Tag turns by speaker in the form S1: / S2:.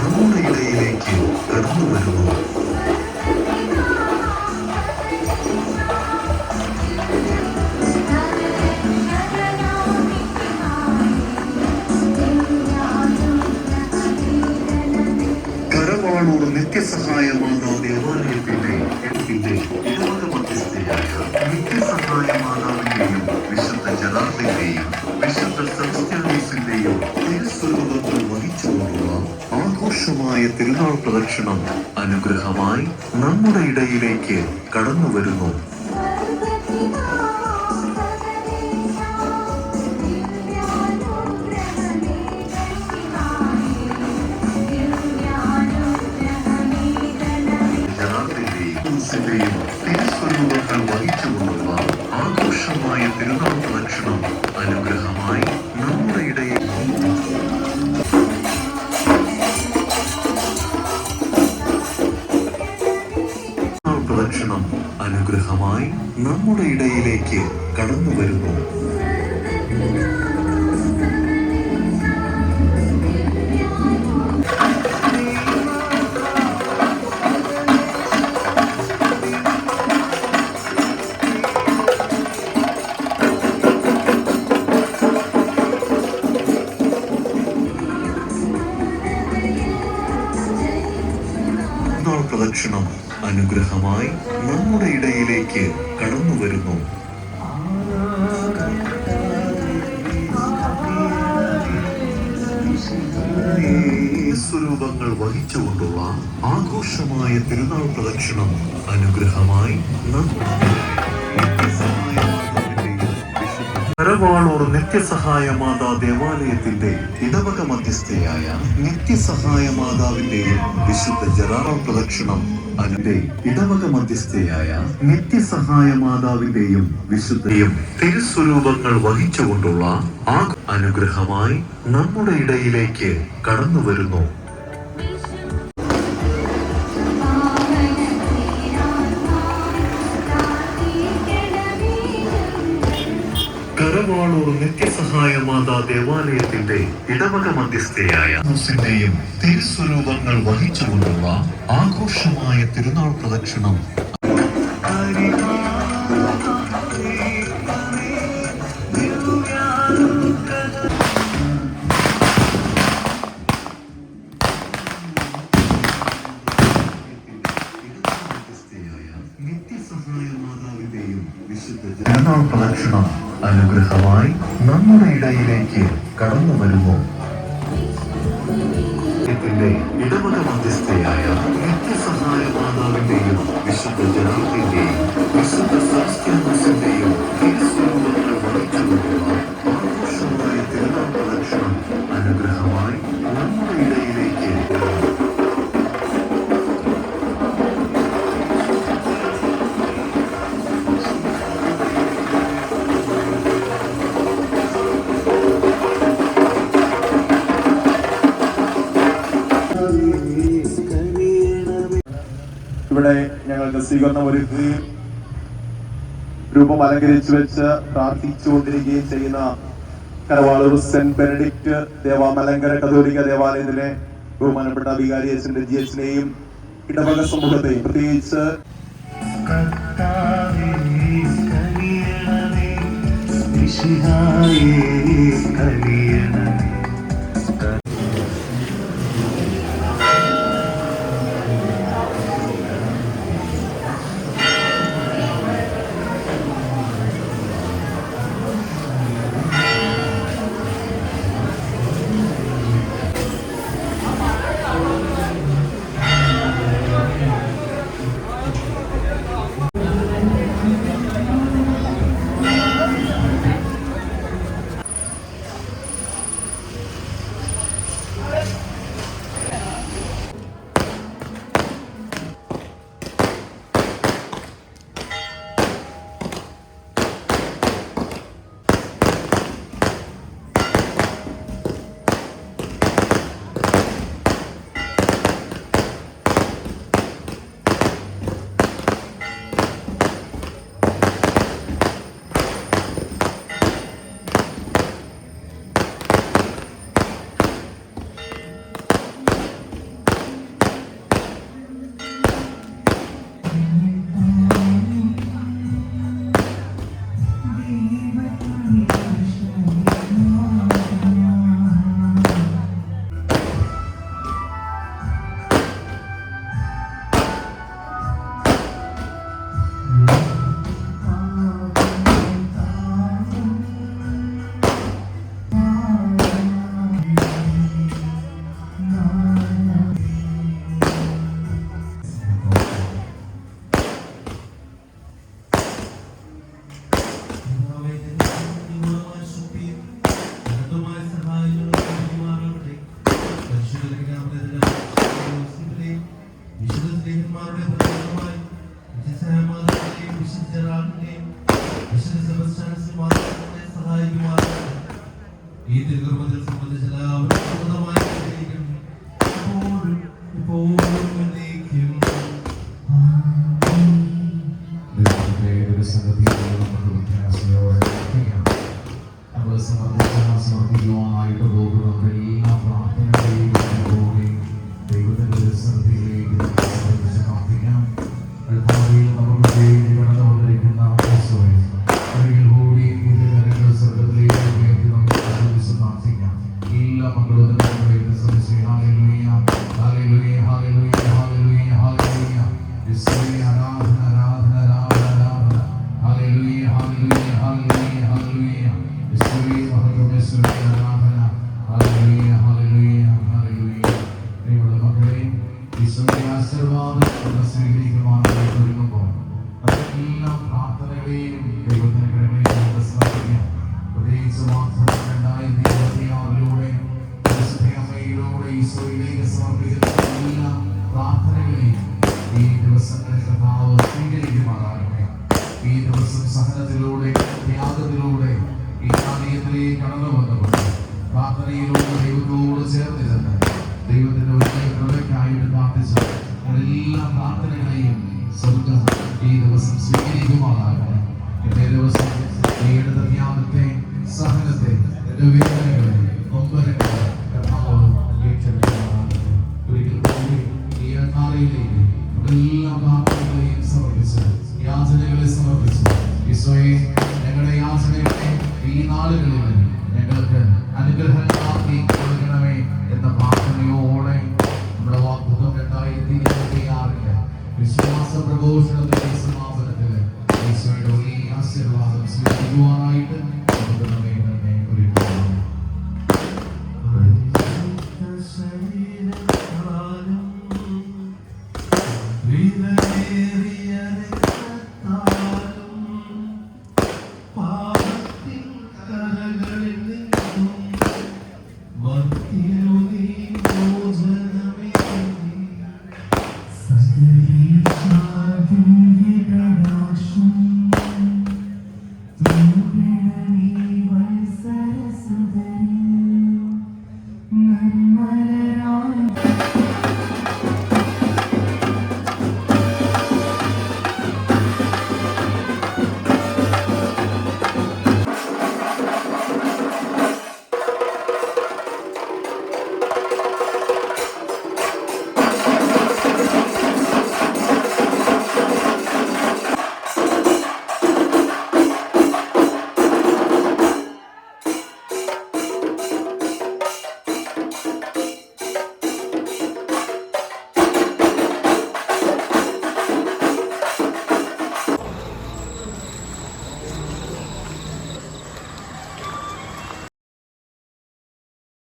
S1: നമ്മുടെ ഇടയിലേക്ക് കടന്നു വരുന്നു. കരവാളൂർ നിത്യസഹായ മാതാ ദേവാലയത്തിന്റെ ഇടവക മധ്യസ്ഥയായ നിത്യസഹായ മാതാവിന്റെയും വിശുദ്ധ ജലാറിന്റെയും വിശുദ്ധ സെബസ്ത്യാനോസിന്റെയും തിരുസ്വരൂപങ്ങൾ വഹിച്ചുകൊണ്ടുള്ള ആഘോഷമായ തിരുനാൾ പ്രദക്ഷിണം അനുഗ്രഹമായി നമ്മുടെ ഇടയിലേക്ക് കടന്നു വരുന്നു. തിരുസ്വരൂപങ്ങൾ വഹിച്ചുകൊണ്ടുള്ള ആഘോഷമായ തിരുനാൾ പ്രദക്ഷിണം അനുഗ്രഹമായി നമ്മുടെ ഇടയിൽ പ്രദക്ഷിണം അനുഗ്രഹമായി നമ്മുടെ ഇടയിലേക്ക് കടന്നു വരുന്നു. പ്രദക്ഷിണം അനുഗ്രഹമായി നമ്മുടെ ഇടയിലേക്ക് കടന്നു വരുന്നു. സ്വരൂപങ്ങൾ വഹിച്ചുകൊണ്ടുള്ള ആഘോഷമായ തിരുനാൾ പ്രദക്ഷിണം അനുഗ്രഹമായി കരവാളൂർ നിത്യസഹായ മാതാ ദേവാലയത്തിന്റെ ഇടവക മധ്യസ്ഥയായ നിത്യസഹായ മാതാവിന്റെയും വിശുദ്ധ ജലാറാൾ പ്രദക്ഷിണം ഇടവക മധ്യസ്ഥയായ നിത്യസഹായ മാതാവിന്റെയും വിശുദ്ധയും തിരുസ്വരൂപങ്ങൾ വഹിച്ചുകൊണ്ടുള്ള അനുഗ്രഹമായി നമ്മുടെ ഇടയിലേക്ക് കടന്നു വരുന്നു. കരവാളൂർ നിത്യസഹായ മാതാ ദേവാലയത്തിന്റെ ഇടവക മധ്യസ്ഥയായ ും തിരുസ്വരൂപങ്ങൾ വഹിച്ചുകൊണ്ടുള്ള ആഘോഷമായ തിരുനാൾ പ്രദക്ഷിണം നിത്യസഹായ മാതാവിന്റെയും വിശുദ്ധ തിരുനാൾ പ്രദക്ഷിണം അനുഗ്രഹമായി നമ്മുടെ ഇടയിലേക്ക് കടന്നു വരുന്നു. ഇടവക മധ്യസ്ഥയായ നിത്യസഹായ മാതാവിന്റെയും വിശുദ്ധ ജലാറിന്റെയും വിശുദ്ധ സെബസ്ത്യാനോസിന്റെയും തിരുസ്വരൂപങ്ങൾ വഹിച്ചുകൊണ്ടുള്ള ആഘോഷമായ തിരുനാൾ പ്രദക്ഷിണം അനുഗ്രഹമായി നമ്മുടെ ഇടയിലേക്ക്
S2: ഇവിടെ ഞങ്ങൾക്ക് സ്വീകരണം ഒരുക്കുകയും രൂപം അലങ്കരിച്ചു വെച്ച് പ്രാർത്ഥിച്ചുകൊണ്ടിരിക്കുകയും ചെയ്യുന്ന കരവാളൂർ സെന്റ് ബെനഡിക്റ്റ് ദേവാമലങ്കര കത്തോലിക്ക ദേവാലയത്തിലെ ബഹുമാനപ്പെട്ട വികാരി അച്ഛന്റെ ജിഎച്ചിനെയും ഇടവക സമൂഹത്തെയും പ്രത്യേകിച്ച്
S3: തിരുകർമ്മത്തിൽ സംബന്ധിച്ച് എല്ലാവരും പൂർണ്ണമായി അനുഗ്രഹിക്കണമേ. എപ്പോഴും എപ്പോഴും എന്നേക്കും.
S4: ദൈവത്തിന്റെ ഒരു സംഗതിയോടെ നമുക്ക് വ്യത്യാസയോടെ പ്രാർത്ഥിക്കാം. നമ്മൾ സമർപ്പിക്കുവാനായിട്ട് പോകുന്ന എല്ലാ പ്രാർത്ഥനകളെയും കൂടി ദൈവത്തിന്റെ ഒരു സംഗതിയിലേക്ക് സമർപ്പിച്ച് പ്രാർത്ഥിക്കാം. ഭാവിയിൽ നമുക്ക് വേണ്ടി കടന്നു വന്നിരിക്കുന്ന ഈശോയെ ഒരിക്കൽ കൂടി ഇത് കരങ്ങൾ സ്വർഗ്ഗത്തിലേക്ക് ഉയർത്തി നമുക്ക് സമർപ്പിച്ച് പ്രാർത്ഥിക്കാം. എല്ലാ മക്കളും ശ്രമിച്ച് hallelujah hallelujah hallelujah hallelujah hallelujah ഈശോയെ ആരാധന ആരാധന ആരാധന ആരാധന ഹല്ലേലൂയ ഹല്ലേലൂയ ഹല്ലേലൂയ ഹല്ലേലൂയ ഈശോയെ മഹത്വം ഈശോയെ ആരാധന ഹല്ലേലൂയ ഹല്ലേലൂയ ഹല്ലേലൂയ. പ്രിയമുള്ള മക്കളെ, ഈശോയുടെ ആശീർവാദം സ്വീകരിക്കുവാനായിട്ട് ഒരുങ്ങുമ്പോൾ എല്ലാ പ്രാർത്ഥനകളെയും ദൈവത്തിന് കരങ്ങളിലേക്ക് സമർപ്പിക്കാം. പ്രത്യേകിച്ച് മാത്രം 2026 അമ്മയിലൂടെ ഈശോയിലേക്ക് സമർപ്പിക്കുന്ന എല്ലാ പ്രാർത്ഥനകളെയും ഈ ദിവസങ്ങളിൽ കർത്താവ് സ്വീകരിക്കുമാറാകട്ടെ. ഈ ദിവസം സഹനത്തിലൂടെ ത്യാഗത്തിലൂടെ ഈ ആലയത്തിലേക്ക് കടന്നു വന്നപ്പോൾ പ്രാർത്ഥനയിലൂടെ ദൈവത്തോട് ചേർന്നിരുന്ന് ദൈവത്തിന്റെ വലിയ കൃപയ്ക്കായിട്ട് പ്രാർത്ഥിച്ച എല്ലാ പ്രാർത്ഥനകളെയും സ്വർഗ്ഗം ഈ ദിവസം സ്വീകരിക്കുമാറാകട്ടെ. ഇന്നേ ദിവസം ഈ എടുത്ത ത്യാഗത്തെ സഹനത്തെ വേദന